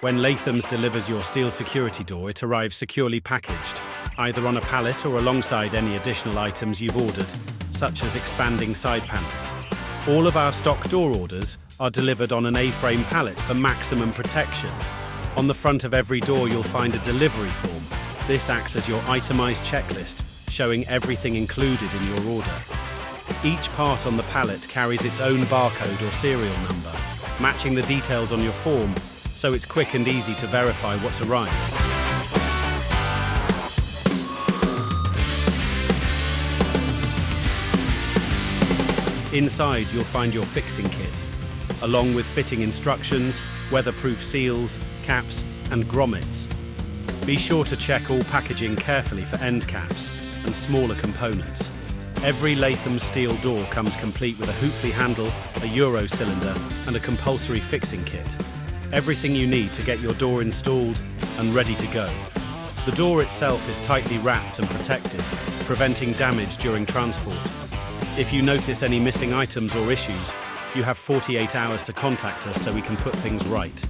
When Latham's delivers your steel security door, it arrives securely packaged, either on a pallet or alongside any additional items you've ordered, such as expanding side panels. All of our stock door orders are delivered on an A-frame pallet for maximum protection. On the front of every door, you'll find a delivery form. This acts as your itemized checklist, showing everything included in your order. Each part on the pallet carries its own barcode or serial number, matching the details on your form, so it's quick and easy to verify what's arrived. Inside, you'll find your fixing kit, along with fitting instructions, weatherproof seals, caps, and grommets. Be sure to check all packaging carefully for end caps and smaller components. Every Latham's steel door comes complete with a hooply handle, a Euro cylinder, and a compulsory fixing kit. Everything you need to get your door installed and ready to go. The door itself is tightly wrapped and protected, preventing damage during transport. If you notice any missing items or issues, you have 48 hours to contact us so we can put things right.